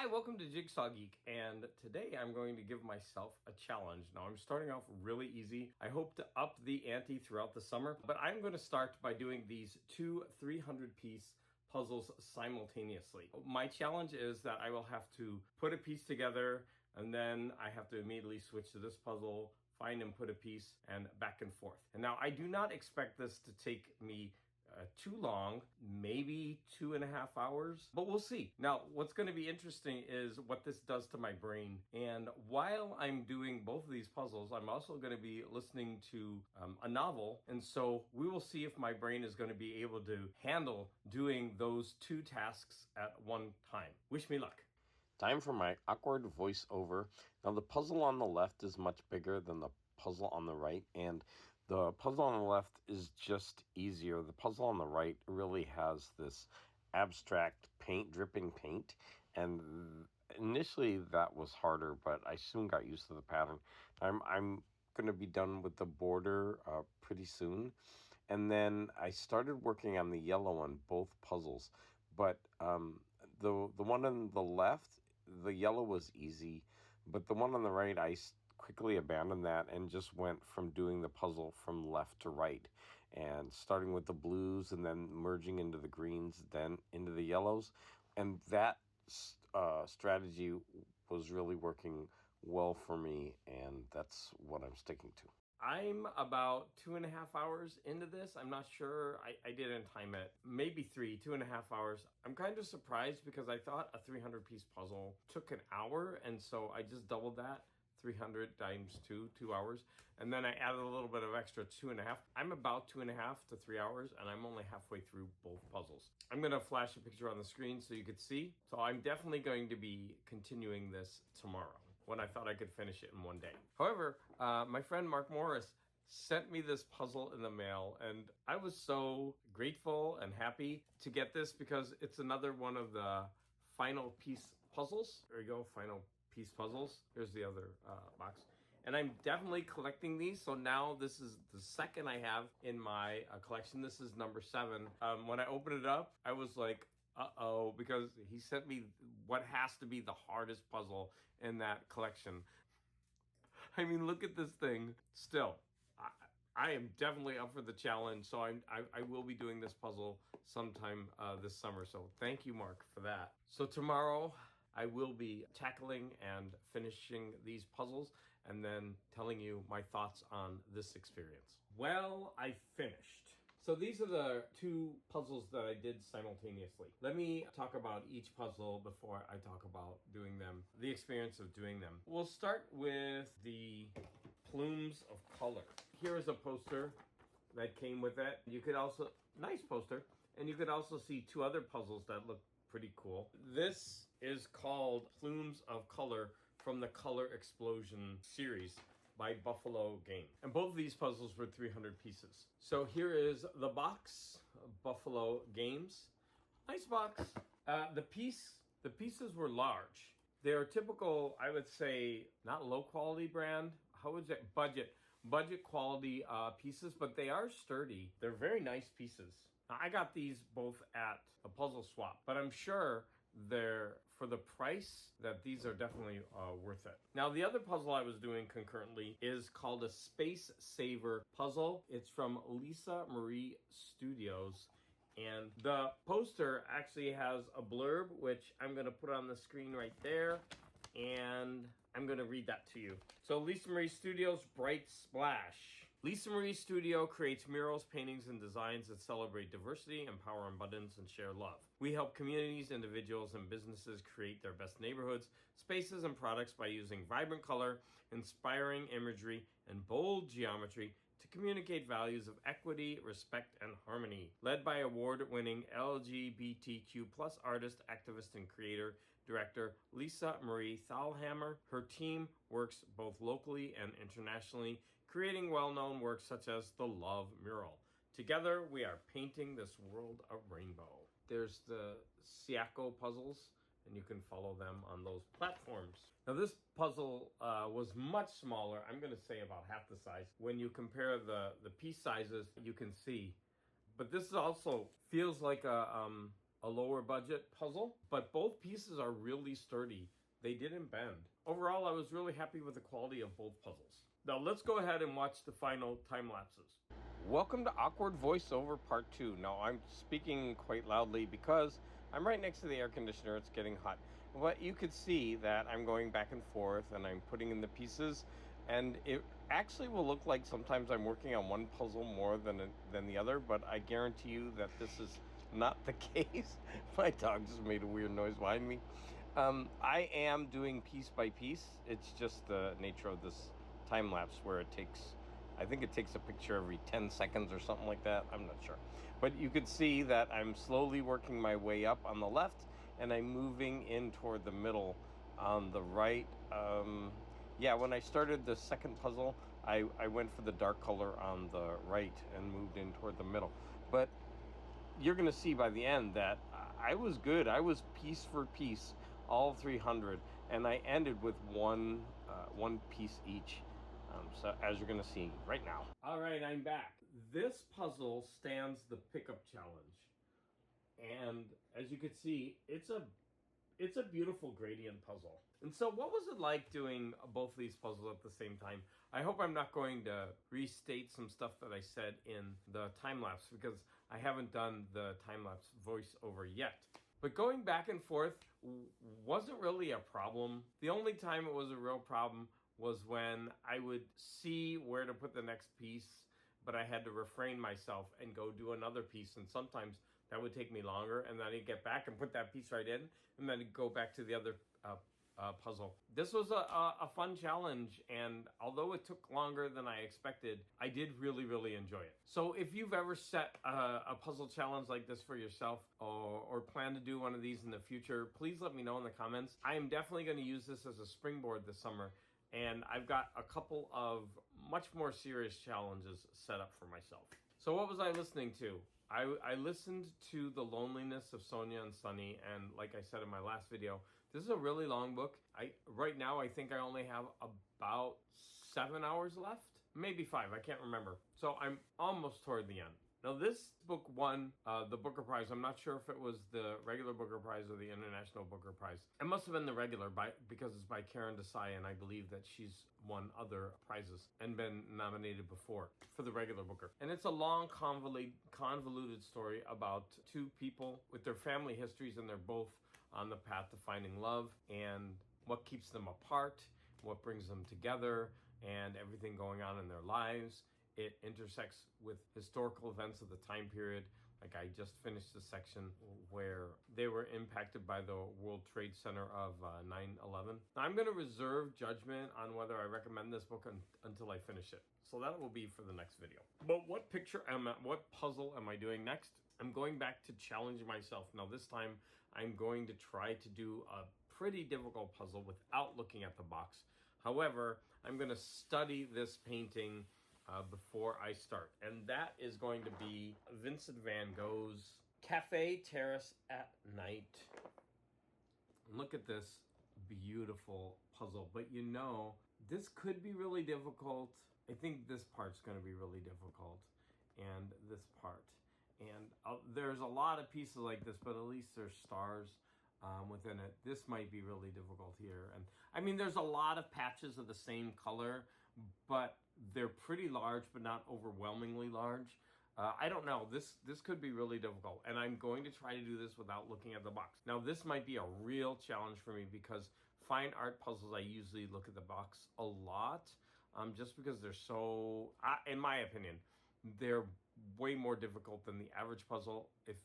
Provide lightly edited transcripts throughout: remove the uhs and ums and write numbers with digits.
Hi, welcome to Jigsaw Geek, and today I'm going to give myself a challenge. Now, I'm starting off really easy. I hope to up the ante throughout the summer, but I'm going to start by doing these two 300-piece puzzles simultaneously. My challenge is that I will have to put a piece together, and then I have to immediately switch to this puzzle, find and put a piece, and back and forth. And now, I do not expect this to take me too long, maybe 2.5 hours, but we'll see. Now, what's going to be interesting is what this does to my brain. And while I'm doing both of these puzzles, I'm also going to be listening to a novel. And so we will see if my brain is going to be able to handle doing those two tasks at one time. Wish me luck. Time for my awkward voiceover. Now, the puzzle on the left is much bigger than the puzzle on the right, and the puzzle on the left is just easier. The puzzle on the right really has this abstract dripping paint, and initially that was harder, but I soon got used to the pattern. I'm going to be done with the border pretty soon, and then I started working on the yellow on both puzzles, but the one on the left, the yellow was easy, but the one on the right, I quickly abandoned that and just went from doing the puzzle from left to right and starting with the blues and then merging into the greens, then into the yellows. And that strategy was really working well for me, and that's what I'm sticking to. I'm about 2.5 hours into this. I'm not sure. I didn't time it. Maybe 2.5 hours. I'm kind of surprised because I thought a 300-piece puzzle took an hour, and so I just doubled that. 300 times 2 hours. And then I added a little bit of extra 2.5. I'm about 2.5 to 3 hours, and I'm only halfway through both puzzles. I'm going to flash a picture on the screen so you could see. So I'm definitely going to be continuing this tomorrow when I thought I could finish it in one day. However, my friend Mark Morris sent me this puzzle in the mail, and I was so grateful and happy to get this because it's another one of the final piece puzzles. There you go, final piece puzzles. Here's the other box. And I'm definitely collecting these. So now this is the second I have in my collection. This is number 7. When I opened it up, I was like, uh-oh, because he sent me what has to be the hardest puzzle in that collection. I mean, look at this thing. Still, I am definitely up for the challenge. So I will be doing this puzzle sometime this summer. So thank you, Mark, for that. So tomorrow, I will be tackling and finishing these puzzles and then telling you my thoughts on this experience. Well, I finished. So these are the two puzzles that I did simultaneously. Let me talk about each puzzle before I talk about doing them, the experience of doing them. We'll start with the plumes of color. Here is a poster that came with it. You could also, nice poster, and you could also see 2 other puzzles that look pretty cool. This is called Plumes of Color from the Color Explosion series by Buffalo Game. And both of these puzzles were 300 pieces. So here is the box, Buffalo Games. Nice box. The pieces were large. They are typical, I would say, not low quality brand. How would you say? Budget quality pieces, but they are sturdy. They're very nice pieces. I got these both at a puzzle swap, but I'm sure they're, for the price, that these are definitely worth it. Now, the other puzzle I was doing concurrently is called a Space Saver puzzle. It's from Lisa Marie Studios. And the poster actually has a blurb, which I'm going to put on the screen right there. And I'm going to read that to you. So Lisa Marie Studios, Bright Splash. Lisa Marie Studio creates murals, paintings, and designs that celebrate diversity, empower abundance, and share love. We help communities, individuals, and businesses create their best neighborhoods, spaces, and products by using vibrant color, inspiring imagery, and bold geometry to communicate values of equity, respect, and harmony. Led by award-winning LGBTQ+ artist, activist, and creator, director Lisa Marie Thalhammer, her team works both locally and internationally, creating well-known works such as the Love Mural. Together, we are painting this world a rainbow. There's the Siako puzzles, and you can follow them on those platforms. Now, this puzzle was much smaller. I'm going to say about half the size. When you compare the piece sizes, you can see. But this also feels like a a lower budget puzzle, but both pieces are really sturdy. They didn't bend. Overall, I was really happy with the quality of both puzzles. Now let's go ahead and watch the final time lapses. Welcome to Awkward Voiceover Part 2. Now I'm speaking quite loudly because I'm right next to the air conditioner. It's getting hot. But you could see that I'm going back and forth and I'm putting in the pieces, and it actually will look like sometimes I'm working on one puzzle more than the other, but I guarantee you that this is not the case. My dog just made a weird noise behind me. I am doing piece by piece. It's just the nature of this time lapse where I think it takes a picture every 10 seconds or something like that. I'm not sure. But you can see that I'm slowly working my way up on the left, and I'm moving in toward the middle on the right. When I started the second puzzle, I went for the dark color on the right and moved in toward the middle. But you're going to see by the end that I was good. I was piece for piece, all 300, and I ended with one piece each. So as you're going to see right now. All right, I'm back. This puzzle stands the pickup challenge. And as you can see, it's a beautiful gradient puzzle. And so what was it like doing both of these puzzles at the same time? I hope I'm not going to restate some stuff that I said in the time-lapse, because I haven't done the time-lapse voiceover yet. But going back and forth wasn't really a problem. The only time it was a real problem was when I would see where to put the next piece, but I had to refrain myself and go do another piece. And sometimes that would take me longer, and then I'd get back and put that piece right in, and then I'd go back to the other puzzle. This was a fun challenge, and although it took longer than I expected, I did really, really enjoy it. So if you've ever set a puzzle challenge like this for yourself, or plan to do one of these in the future, please let me know in the comments. I am definitely going to use this as a springboard this summer, and I've got a couple of much more serious challenges set up for myself. So what was I listening to? I listened to The Loneliness of Sonia and Sunny, and like I said in my last video, this is a really long book. Right now I think I only have about 7 hours left, maybe 5, I can't remember. So I'm almost toward the end. Now this book won the Booker Prize. I'm not sure if it was the regular Booker Prize or the International Booker Prize. It must have been the regular because it's by Karen Desai, and I believe that she's won other prizes and been nominated before for the regular Booker. And it's a long, convoluted story about two people with their family histories, and they're both on the path to finding love, and what keeps them apart, what brings them together, and everything going on in their lives. It intersects with historical events of the time period. Like I just finished the section where they were impacted by the World Trade Center of 9/11. Now, I'm going to reserve judgment on whether I recommend this book until I finish it. So that will be for the next video. But what puzzle am I doing next? I'm going back to challenge myself. Now this time I'm going to try to do a pretty difficult puzzle without looking at the box. However, I'm going to study this painting before I start. And that is going to be Vincent van Gogh's Cafe Terrace at Night. Look at this beautiful puzzle. But you know, this could be really difficult. I think this part's going to be really difficult. And this part. And there's a lot of pieces like this, but at least there's stars within it. This might be really difficult here. And I mean, there's a lot of patches of the same color, but they're pretty large, but not overwhelmingly large. I don't know. This could be really difficult, and I'm going to try to do this without looking at the box. Now, this might be a real challenge for me because fine art puzzles, I usually look at the box a lot, just because they're so, in my opinion, they're way more difficult than the average puzzle. If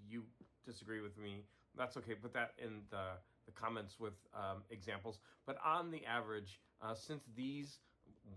you disagree with me, that's okay. Put that in the comments with examples. But on the average, since these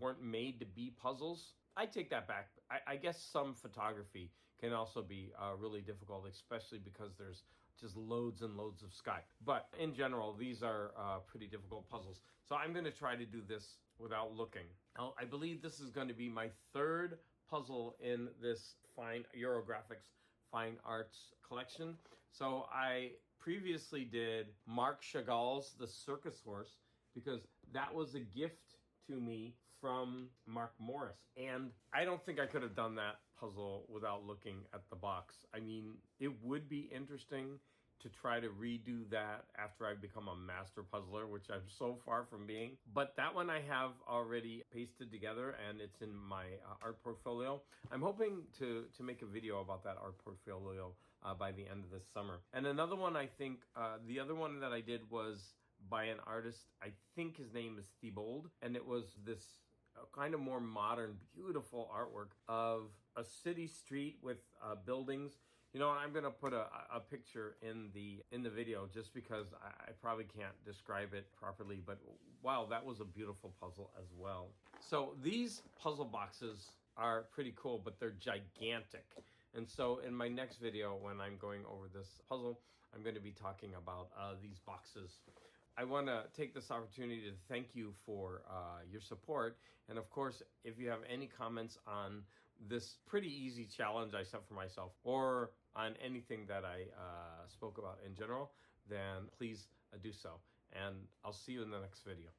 weren't made to be puzzles, I take that back. I guess some photography can also be really difficult, especially because there's just loads and loads of sky. But in general, these are pretty difficult puzzles. So I'm going to try to do this without looking. Now, I believe this is going to be my third puzzle in this Eurographics Fine Arts collection. So I previously did Marc Chagall's The Circus Horse because that was a gift to me from Mark Morris. And I don't think I could have done that puzzle without looking at the box. I mean, it would be interesting to try to redo that after I become a master puzzler, which I'm so far from being. But that one I have already pasted together and it's in my art portfolio. I'm hoping to make a video about that art portfolio by the end of this summer. And another one, I think, the other one that I did was by an artist, I think his name is Thibault, and it was this kind of more modern, beautiful artwork of a city street with buildings. You know, I'm gonna put a picture in the video just because I probably can't describe it properly, but wow, that was a beautiful puzzle as well. So these puzzle boxes are pretty cool, but they're gigantic. And so in my next video, when I'm going over this puzzle, I'm going to be talking about these boxes. I want to take this opportunity to thank you for your support. And of course, if you have any comments on this pretty easy challenge I set for myself, or on anything that I spoke about in general, then please do so. And I'll see you in the next video.